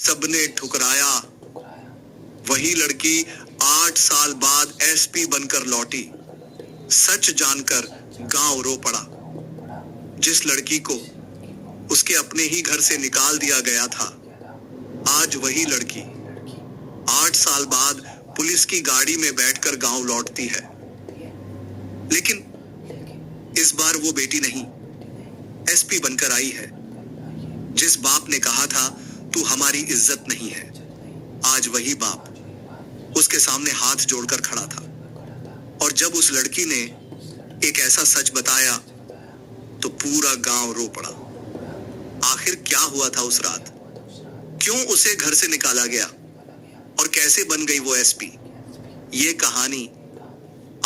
सबने ठुकराया। वही लड़की 8 साल बाद एसपी बनकर लौटी। सच जानकर गांव रो पड़ा। जिस लड़की को उसके अपने ही घर से निकाल दिया गया था, आज वही लड़की 8 साल बाद पुलिस की गाड़ी में बैठकर गांव लौटती है। लेकिन इस बार वो बेटी नहीं, एसपी बनकर आई है। जिस बाप ने कहा था तू हमारी इज्जत नहीं है, आज वही बाप उसके सामने हाथ जोड़कर खड़ा था। और जब उस लड़की ने एक ऐसा सच बताया तो पूरा गांव रो पड़ा। आखिर क्या हुआ था उस रात? क्यों उसे घर से निकाला गया और कैसे बन गई वो एसपी? ये कहानी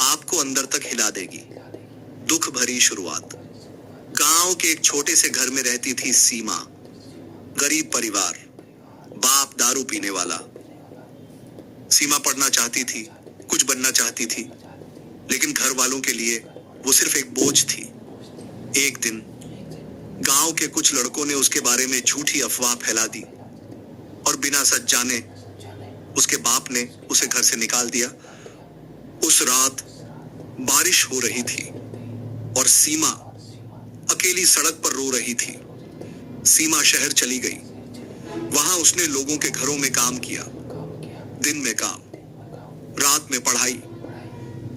आपको अंदर तक हिला देगी। दुख भरी शुरुआत। गांव के एक छोटे से घर में रहती थी सीमा। गरीब परिवार, बाप दारू पीने वाला। सीमा पढ़ना चाहती थी, कुछ बनना चाहती थी, लेकिन घर वालों के लिए वो सिर्फ एक बोझ थी। एक दिन गांव के कुछ लड़कों ने उसके बारे में झूठी अफवाह फैला दी और बिना सच जाने उसके बाप ने उसे घर से निकाल दिया। उस रात बारिश हो रही थी और सीमा अकेली सड़क पर रो रही थी। सीमा शहर चली गई। वहां उसने लोगों के घरों में काम किया। दिन में काम, रात में पढ़ाई।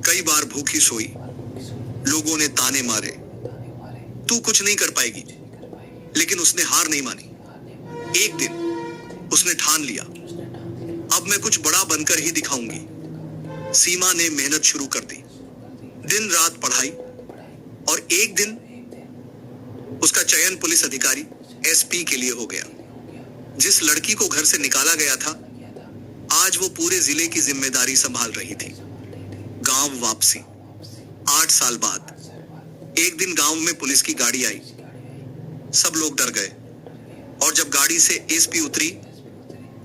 कई बार भूखी सोई। लोगों ने ताने मारे, तू कुछ नहीं कर पाएगी, लेकिन उसने हार नहीं मानी। एक दिन उसने ठान लिया, अब मैं कुछ बड़ा बनकर ही दिखाऊंगी। सीमा ने मेहनत शुरू कर दी। दिन रात पढ़ाई और एक दिन उसका चयन पुलिस अधिकारी एसपी के लिए हो गया। जिस लड़की को घर से निकाला गया था, आज वो पूरे जिले की जिम्मेदारी संभाल रही थी। गांव वापसी 8 साल बाद एक दिन गांव में पुलिस की गाड़ी आई। सब लोग डर गए और जब गाड़ी से एसपी उतरी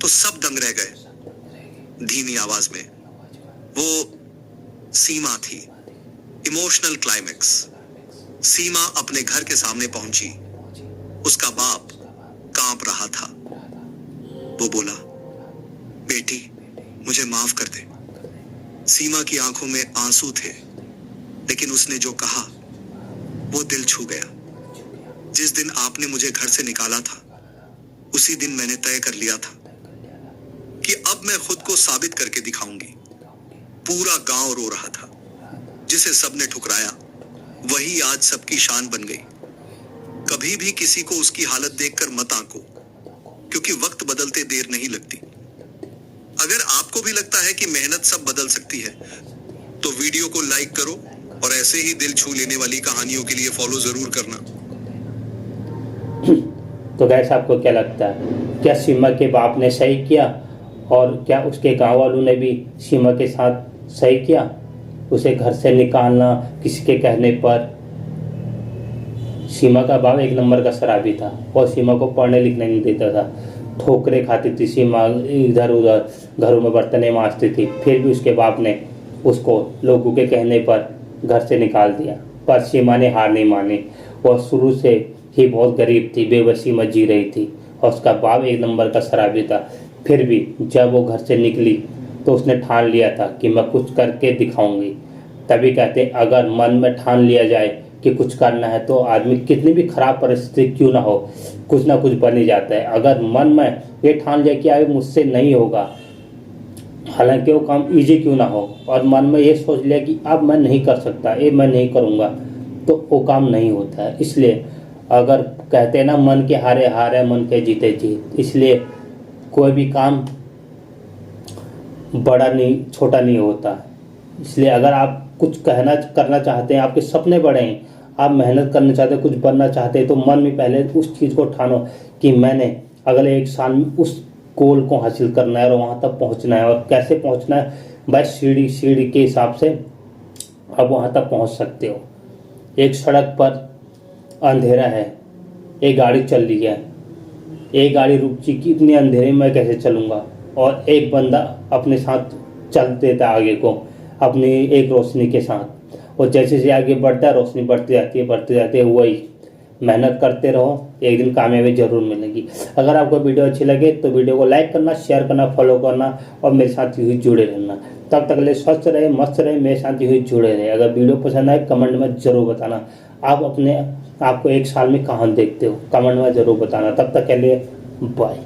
तो सब दंग रह गए। धीमी आवाज में वो सीमा थी। Emotional climax. सीमा अपने घर के सामने पहुंची। उसका बाप कांप रहा था। वो बोला, बेटी मुझे माफ कर दे। सीमा की आंखों में आंसू थे, लेकिन उसने जो कहा वो दिल छू गया। जिस दिन आपने मुझे घर से निकाला था, उसी दिन मैंने तय कर लिया था कि अब मैं खुद को साबित करके दिखाऊंगी। पूरा गांव रो रहा था। जिसे सबने ठुकराया, वही आज सबकी शान बन गई। कभी भी किसी को उसकी हालत देखकर मत आंको, क्योंकि वक्त बदलते देर नहीं लगती। अगर आपको भी लगता है कि मेहनत सब बदल सकती है, तो वीडियो को लाइक करो और ऐसे ही दिल छू लेने वाली कहानियों के लिए फॉलो जरूर करना। तो गैस आपको क्या लगता है, क्या सीमा के बाप ने सही किया और क्या उसके गांव वालों ने भी सीमा के साथ सही किया? उसे घर से निकालना किसी के कहने पर। सीमा का बाप एक नंबर का शराबी था और सीमा को पढ़ने लिखने नहीं देता था। ठोकरे खाती थी सीमा, इधर उधर घरों में बर्तनें मांजती थी। फिर भी उसके बाप ने उसको लोगों के कहने पर घर से निकाल दिया। पर सीमा ने हार नहीं मानी। वह शुरू से ही बहुत गरीब थी, बेबसी में जी रही थी और उसका बाप एक नंबर का शराबी था। फिर भी जब वो घर से निकली तो उसने ठान लिया था कि मैं कुछ करके दिखाऊंगी। तभी कहते अगर मन में ठान लिया जाए कि कुछ करना है तो आदमी कितनी भी खराब परिस्थिति क्यों ना हो, कुछ ना कुछ बन ही जाता है। अगर मन में ये ठान लिया कि अब मुझसे नहीं होगा, हालांकि वो काम इजी क्यों ना हो, और मन में ये सोच लिया कि अब मैं नहीं कर सकता, ये मैं नहीं करूँगा, तो वो काम नहीं होता है। इसलिए अगर कहते हैं ना, मन के हारे हारे मन के जीते जीत। इसलिए कोई भी काम बड़ा नहीं छोटा नहीं होता। इसलिए अगर आप कुछ करना चाहते हैं, आपके सपने बड़े हैं, आप मेहनत करना चाहते हैं, कुछ बनना चाहते हैं, तो मन में पहले उस चीज़ को ठानो कि मैंने अगले 1 साल में उस गोल को हासिल करना है और वहाँ तक पहुँचना है। और कैसे पहुँचना है? बस सीढ़ी के हिसाब से आप वहाँ तक पहुँच सकते हो। एक सड़क पर अंधेरा है, एक गाड़ी चल रही है, एक गाड़ी रुक चुकी कि इतने अंधेरे में कैसे चलूँगा, और एक बंदा अपने साथ चल देता आगे को अपनी एक रोशनी के साथ, और जैसे जैसे आगे बढ़ता है रोशनी बढ़ती जाती है। वही मेहनत करते रहो, एक दिन कामयाबी जरूर मिलेगी। अगर आपको वीडियो अच्छी लगे तो वीडियो को लाइक करना, शेयर करना, फॉलो करना और मेरे साथ यूँ ही जुड़े रहना। तब तक के लिए स्वस्थ रहे, मस्त रहे, मेरे साथ यूँ ही जुड़े रहे। अगर वीडियो पसंद आए कमेंट में ज़रूर बताना। आप अपने आपको एक साल में कहाँ देखते हो, कमेंट में ज़रूर बताना। तब तक के लिए बाय।